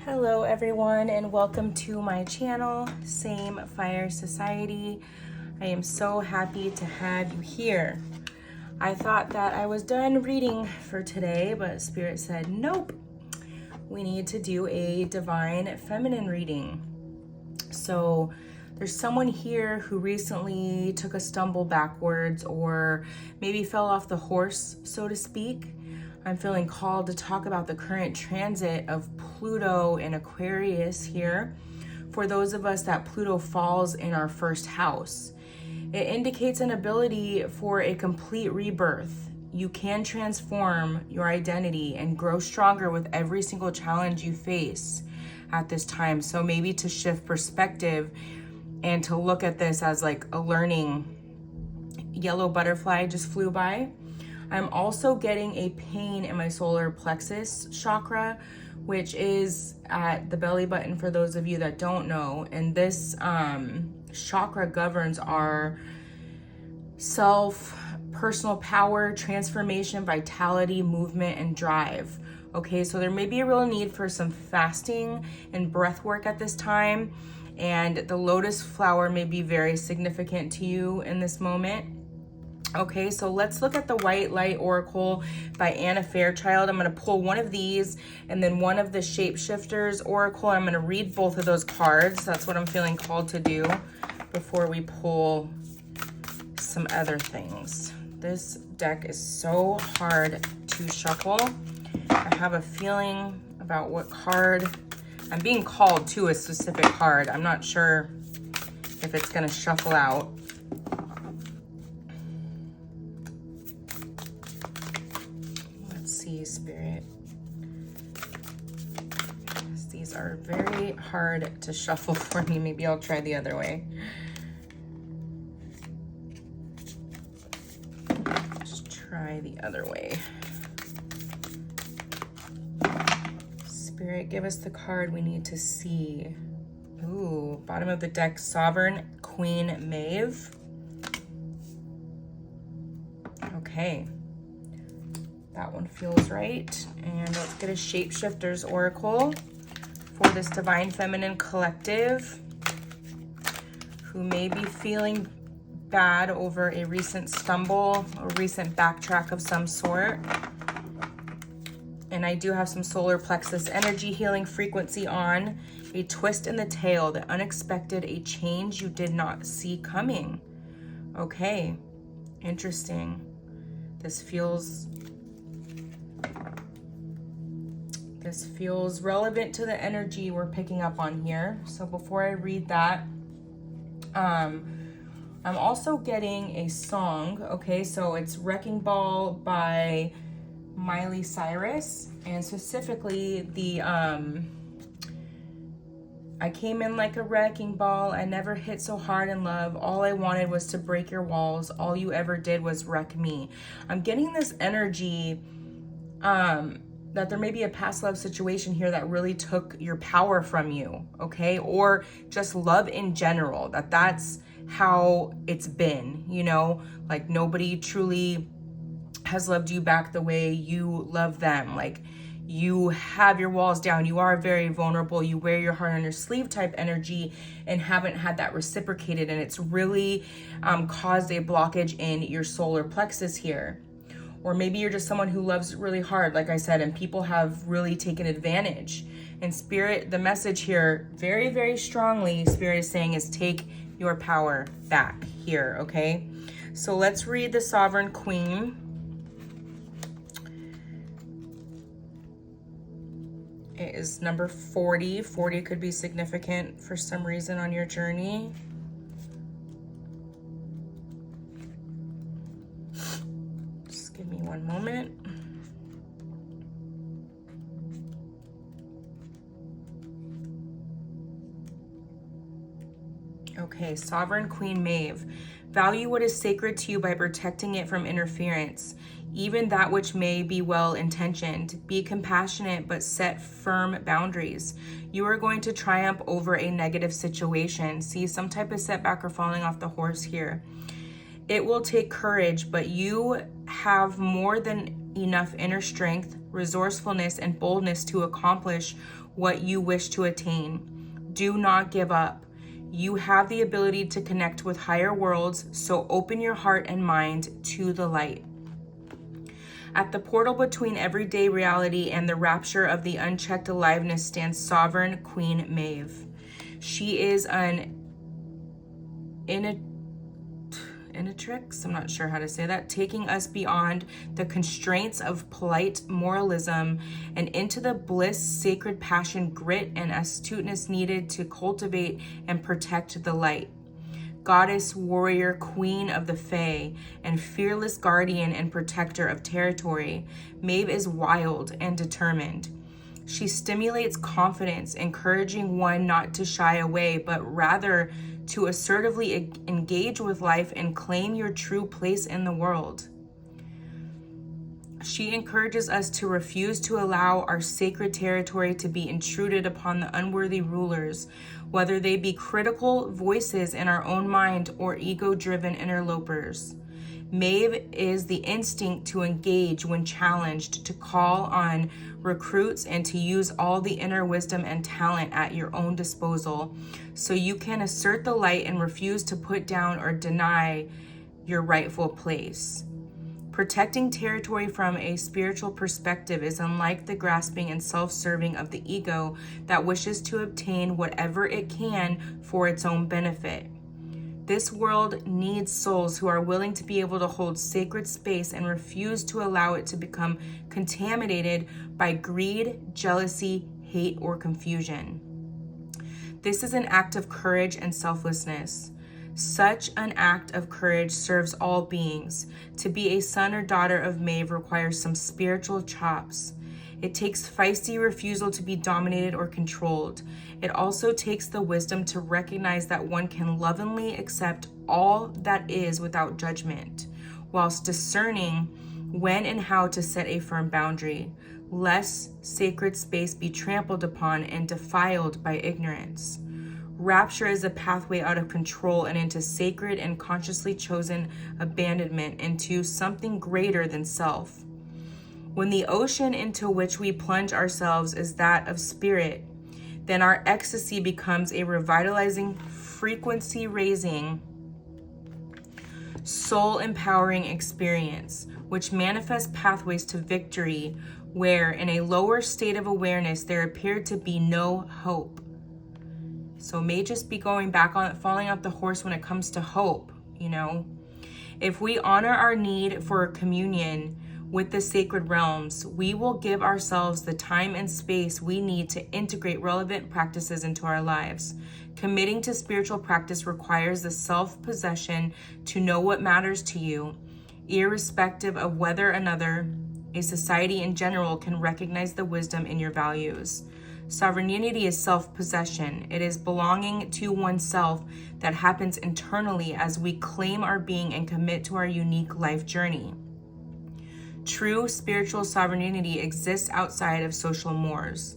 Hello everyone and welcome to my channel, Same Fire Society. I am so happy to have you here. I thought that I was done reading for today, but Spirit said, nope, we need to do a divine feminine reading. So there's someone here who recently took a stumble backwards or maybe fell off the horse, so to speak. I'm feeling called to talk about the current transit of Pluto in Aquarius here. For those of us that Pluto falls in our first house, it indicates an ability for a complete rebirth. You can transform your identity and grow stronger with every single challenge you face at this time. So maybe to shift perspective and to look at this as like a learning. Yellow butterfly just flew by. I'm also getting a pain in my solar plexus chakra, which is at the belly button for those of you that don't know. And this chakra governs our self, personal power, transformation, vitality, movement, and drive. Okay, so there may be a real need for some fasting and breath work at this time. And the lotus flower may be very significant to you in this moment. Okay, so let's look at the White Light Oracle by Anna Fairchild. I'm going to pull one of these and then one of the Shapeshifters Oracle. I'm going to read both of those cards. That's what I'm feeling called to do before we pull some other things. This deck is so hard to shuffle. I have a feeling about what card. I'm being called to a specific card. I'm not sure if it's going to shuffle out. Spirit. These are very hard to shuffle for me. Maybe I'll try the other way. Just try the other way. Spirit, give us the card we need to see. Ooh, bottom of the deck, Sovereign Queen Maeve. Okay. That one feels right. And let's get a Shapeshifters Oracle for this Divine Feminine Collective who may be feeling bad over a recent stumble, a recent backtrack of some sort. And I do have some solar plexus energy healing frequency on. A twist in the tail, the unexpected, a change you did not see coming. Okay, interesting. This feels relevant to the energy we're picking up on here. So before I read that, I'm also getting a song. Okay, so it's Wrecking Ball by Miley Cyrus, and specifically the I came in like a wrecking ball. I never hit so hard in love. All I wanted was to break your walls. All you ever did was wreck me. I'm getting this energy that there may be a past love situation here that really took your power from you, okay? Or just love in general, that's how it's been, you know? Like nobody truly has loved you back the way you love them. Like you have your walls down, you are very vulnerable, you wear your heart on your sleeve type energy and haven't had that reciprocated, and it's really caused a blockage in your solar plexus here. Or maybe you're just someone who loves really hard, like I said, and people have really taken advantage. And Spirit, the message here, very, very strongly, Spirit is saying is take your power back here, okay? So let's read the Sovereign Queen. It is number 40. 40 could be significant for some reason on your journey. Give me one moment. Okay, Sovereign Queen Maeve. Value what is sacred to you by protecting it from interference, even that which may be well-intentioned. Be compassionate, but set firm boundaries. You are going to triumph over a negative situation. See some type of setback or falling off the horse here. It will take courage, but you have more than enough inner strength, resourcefulness, and boldness to accomplish what you wish to attain. Do not give up. You have the ability to connect with higher worlds, so open your heart and mind to the light. At the portal between everyday reality and the rapture of the unchecked aliveness stands Sovereign Queen Maeve. She is an Inatrix, I'm not sure how to say that, taking us beyond the constraints of polite moralism and into the bliss, sacred passion, grit, and astuteness needed to cultivate and protect the light. Goddess, warrior, queen of the Fae, and fearless guardian and protector of territory, Maeve is wild and determined. She stimulates confidence, encouraging one not to shy away, but rather to assertively engage with life and claim your true place in the world. She encourages us to refuse to allow our sacred territory to be intruded upon the unworthy rulers, whether they be critical voices in our own mind or ego-driven interlopers. Maeve is the instinct to engage when challenged, to call on recruits, and to use all the inner wisdom and talent at your own disposal so you can assert the light and refuse to put down or deny your rightful place. Protecting territory from a spiritual perspective is unlike the grasping and self-serving of the ego that wishes to obtain whatever it can for its own benefit. This world needs souls who are willing to be able to hold sacred space and refuse to allow it to become contaminated by greed, jealousy, hate, or confusion. This is an act of courage and selflessness. Such an act of courage serves all beings. To be a son or daughter of Maeve requires some spiritual chops. It takes feisty refusal to be dominated or controlled. It also takes the wisdom to recognize that one can lovingly accept all that is without judgment, whilst discerning when and how to set a firm boundary, lest sacred space be trampled upon and defiled by ignorance. Rapture is a pathway out of control and into sacred and consciously chosen abandonment into something greater than self. When the ocean into which we plunge ourselves is that of spirit, then our ecstasy becomes a revitalizing, frequency-raising, soul-empowering experience, which manifests pathways to victory where, in a lower state of awareness, there appeared to be no hope. So may just be going back on falling off the horse when it comes to hope, you know. If we honor our need for communion with the sacred realms, we will give ourselves the time and space we need to integrate relevant practices into our lives. Committing to spiritual practice requires the self-possession to know what matters to you, irrespective of whether a society in general can recognize the wisdom in your values. Sovereignty is self-possession. It is belonging to oneself that happens internally as we claim our being and commit to our unique life journey. True spiritual sovereignty exists outside of social mores.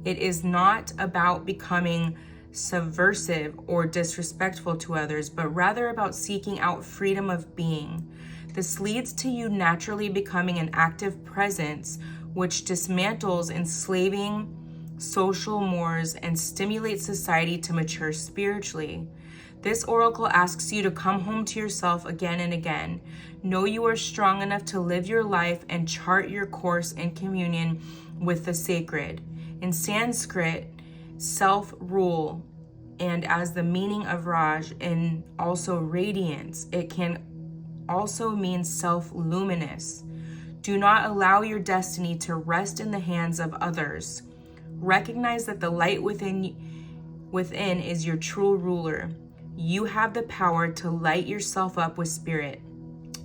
It is not about becoming subversive or disrespectful to others, but rather about seeking out freedom of being. This leads to you naturally becoming an active presence which dismantles enslaving social mores and stimulates society to mature spiritually. This oracle asks you to come home to yourself again and again. Know you are strong enough to live your life and chart your course in communion with the sacred. In Sanskrit, self-rule, and as the meaning of Raj, and also radiance, it can also mean self-luminous. Do not allow your destiny to rest in the hands of others. Recognize that the light within is your true ruler. You have the power to light yourself up with spirit.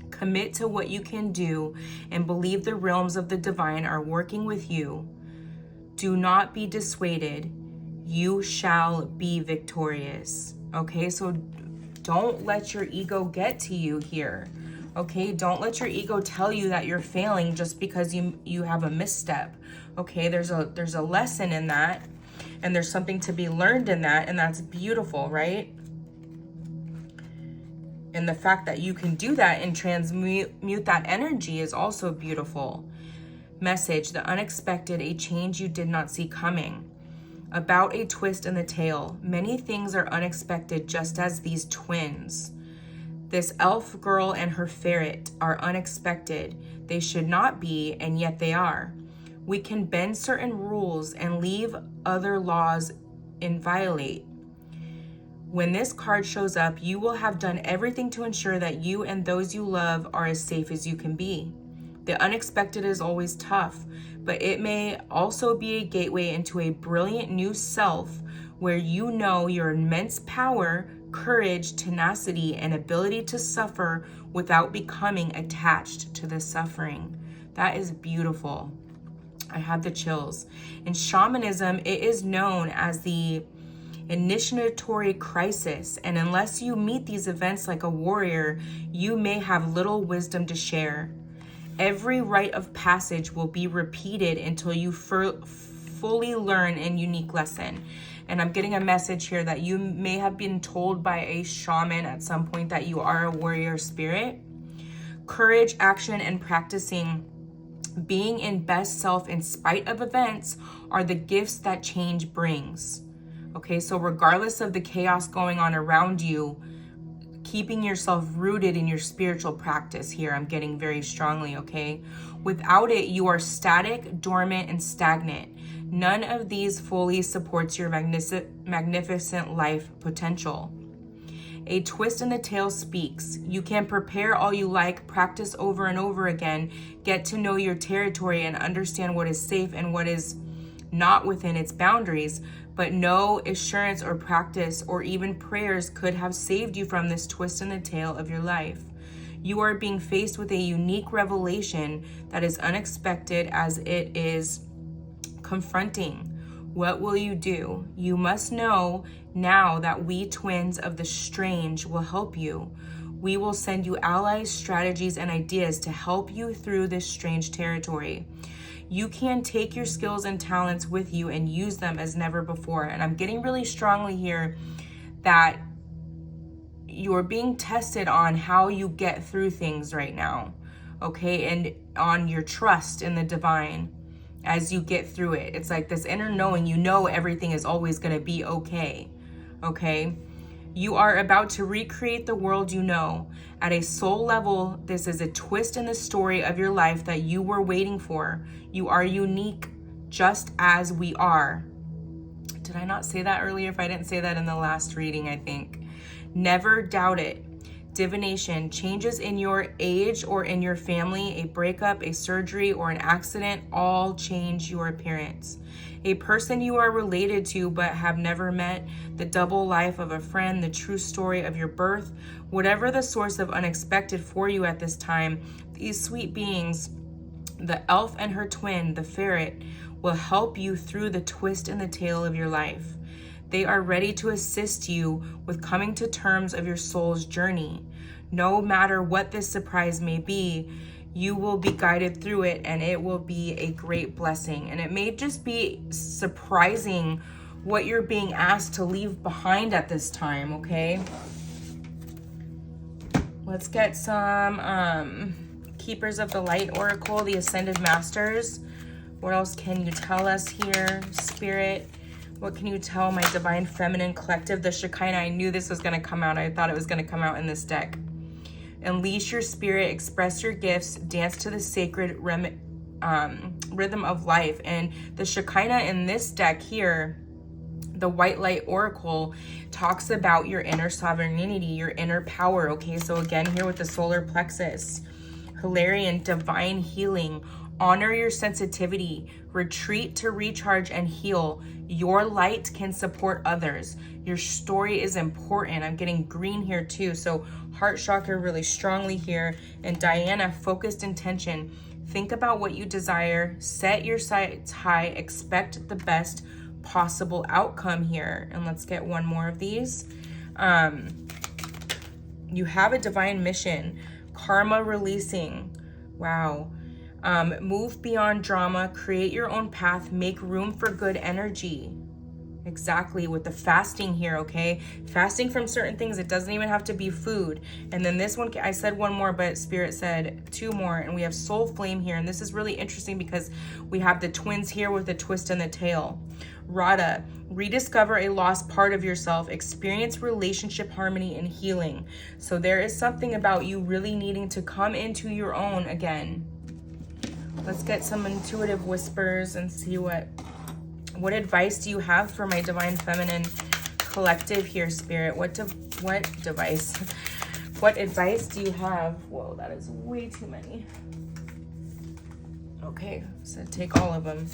Commit to what you can do and believe the realms of the divine are working with you. Do not be dissuaded. You shall be victorious. Okay, so don't let your ego get to you here. Okay, don't let your ego tell you that you're failing just because you have a misstep. Okay, there's a lesson in that, and there's something to be learned in that, and that's beautiful, right? And the fact that you can do that and transmute that energy is also beautiful. Message, the unexpected, a change you did not see coming. About a twist in the tale. Many things are unexpected, just as these twins. This elf girl and her ferret are unexpected. They should not be, and yet they are. We can bend certain rules and leave other laws inviolate. When this card shows up, you will have done everything to ensure that you and those you love are as safe as you can be. The unexpected is always tough, but it may also be a gateway into a brilliant new self where you know your immense power, courage, tenacity, and ability to suffer without becoming attached to the suffering. That is beautiful. I had the chills. In shamanism, it is known as the initiatory crisis, and unless you meet these events like a warrior, you may have little wisdom to share. Every rite of passage will be repeated until you fully learn a unique lesson. And I'm getting a message here that you may have been told by a shaman at some point that you are a warrior spirit. Courage, action, and practicing being in best self in spite of events are the gifts that change brings. Okay, so regardless of the chaos going on around you, keeping yourself rooted in your spiritual practice here, I'm getting very strongly, okay? Without it, you are static, dormant, and stagnant. None of these fully supports your magnificent life potential. A twist in the tale speaks. You can prepare all you like, practice over and over again, get to know your territory and understand what is safe and what is not within its boundaries, but no assurance or practice or even prayers could have saved you from this twist in the tale of your life. You are being faced with a unique revelation that is unexpected as it is confronting. What will you do? You must know now that we twins of the strange will help you. We will send you allies, strategies, and ideas to help you through this strange territory. You can take your skills and talents with you and use them as never before. And I'm getting really strongly here that you're being tested on how you get through things right now, okay? And on your trust in the divine as you get through it. It's like this inner knowing, you know everything is always going to be okay, okay? You are about to recreate the world you know. At a soul level, this is a twist in the story of your life that you were waiting for. You are unique just as we are. Did I not say that earlier? If I didn't say that in the last reading, I think. Never doubt it. Divination, changes in your age or in your family, a breakup, a surgery, or an accident, all change your appearance. A person you are related to but have never met, the double life of a friend, the true story of your birth, whatever the source of unexpected for you at this time, these sweet beings, the elf and her twin, the ferret, will help you through the twist in the tale of your life. They are ready to assist you with coming to terms of your soul's journey. No matter what this surprise may be, you will be guided through it and it will be a great blessing. And it may just be surprising what you're being asked to leave behind at this time, okay? Let's get some Keepers of the Light Oracle, the Ascended Masters. What else can you tell us here, Spirit? What can you tell my Divine Feminine Collective? The Shekinah, I knew this was going to come out. I thought it was going to come out in this deck. Unleash your spirit, express your gifts, dance to the sacred rhythm of life. And the Shekinah in this deck here, the White Light Oracle, talks about your inner sovereignty, your inner power. Okay, so again here with the solar plexus, Hilarion, divine healing. Honor your sensitivity. Retreat to recharge and heal. Your light can support others. Your story is important. I'm getting green here too. So heart chakra really strongly here. And Diana, focused intention. Think about what you desire. Set your sights high. Expect the best possible outcome here. And let's get one more of these. You have a divine mission. Karma releasing. Wow. Move beyond drama, create your own path, make room for good energy. Exactly, with the fasting here, okay? Fasting from certain things. It doesn't even have to be food. And then this one, I said one more, but Spirit said two more. And we have soul flame here. And this is really interesting because we have the twins here with the twist in the tail. Radha, rediscover a lost part of yourself. Experience relationship harmony and healing. So there is something about you really needing to come into your own again. Let's get some intuitive whispers and see what advice do you have for my Divine Feminine collective here, Spirit? What advice do you have? Whoa, that is way too many. Okay, so take all of them.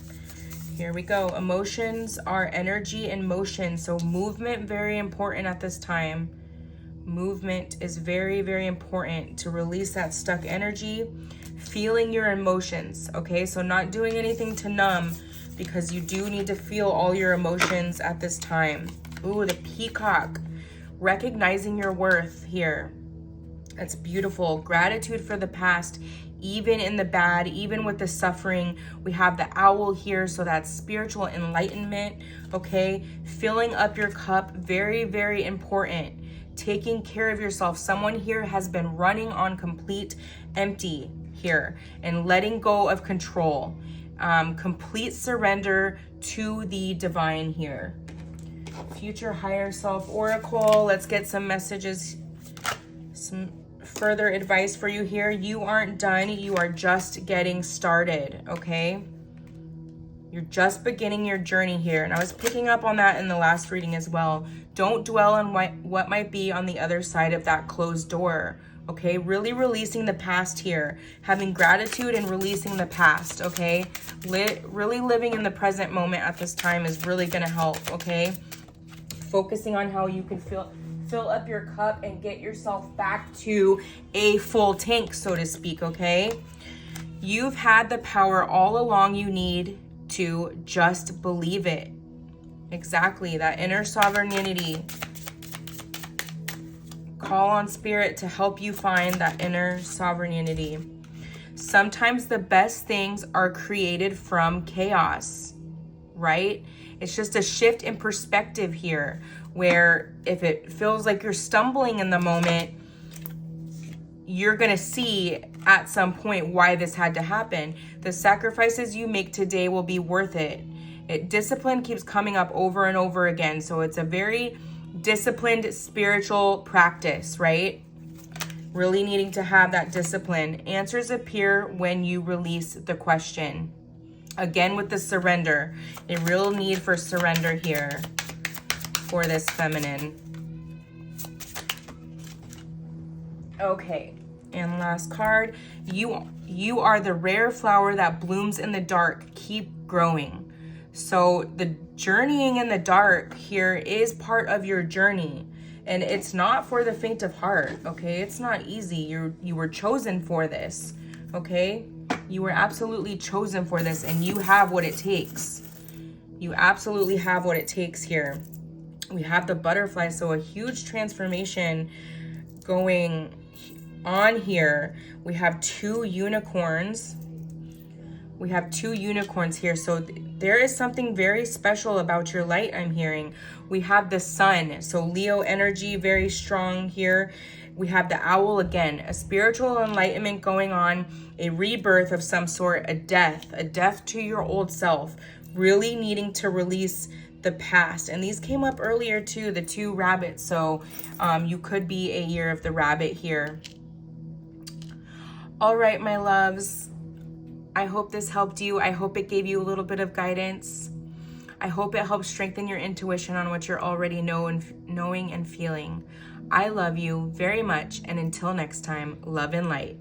Here we go. Emotions are energy and motion. So movement, very important at this time. Movement is very, very important to release that stuck energy. Feeling your emotions, okay? So not doing anything to numb, because you do need to feel all your emotions at this time. Ooh, the peacock. Recognizing your worth here. That's beautiful. Gratitude for the past, even in the bad, even with the suffering. We have the owl here, so that's spiritual enlightenment, okay? Filling up your cup, very, very important. Taking care of yourself. Someone here has been running on complete empty here and letting go of control. Complete surrender to the divine here. Future higher self oracle. Let's get some messages, some further advice for you here. You aren't done. You are just getting started, okay? You're just beginning your journey here. And I was picking up on that in the last reading as well. Don't dwell on what might be on the other side of that closed door. Okay, really releasing the past here, having gratitude and releasing the past, okay? Really living in the present moment at this time is really gonna help, okay? Focusing on how you can fill up your cup and get yourself back to a full tank, so to speak, okay? You've had the power all along. You need to just believe it. Exactly, that inner sovereignty. Call on Spirit to help you find that inner sovereignty. Sometimes the best things are created from chaos, right? It's just a shift in perspective here, where if it feels like you're stumbling in the moment, you're going to see at some point why this had to happen. The sacrifices you make today will be worth it. Discipline keeps coming up over and over again. So it's a very disciplined spiritual practice, right? Really needing to have that discipline. Answers appear when you release the question. Again, with the surrender, a real need for surrender here for this feminine. Okay, and last card. You are the rare flower that blooms in the dark. Keep growing. So the journeying in the dark here is part of your journey, and it's not for the faint of heart, okay? It's not easy. You were chosen for this, okay? You were absolutely chosen for this, and you have what it takes. You absolutely have what it takes here. We have the butterfly, so a huge transformation going on here. We have two unicorns. We have two unicorns here. So there is something very special about your light, I'm hearing. We have the sun. So Leo energy, very strong here. We have the owl again, a spiritual enlightenment going on, a rebirth of some sort, a death to your old self, really needing to release the past. And these came up earlier too, the two rabbits. So you could be a year of the rabbit here. All right, my loves. I hope this helped you. I hope it gave you a little bit of guidance. I hope it helps strengthen your intuition on what you're already knowing and feeling. I love you very much. And until next time, love and light.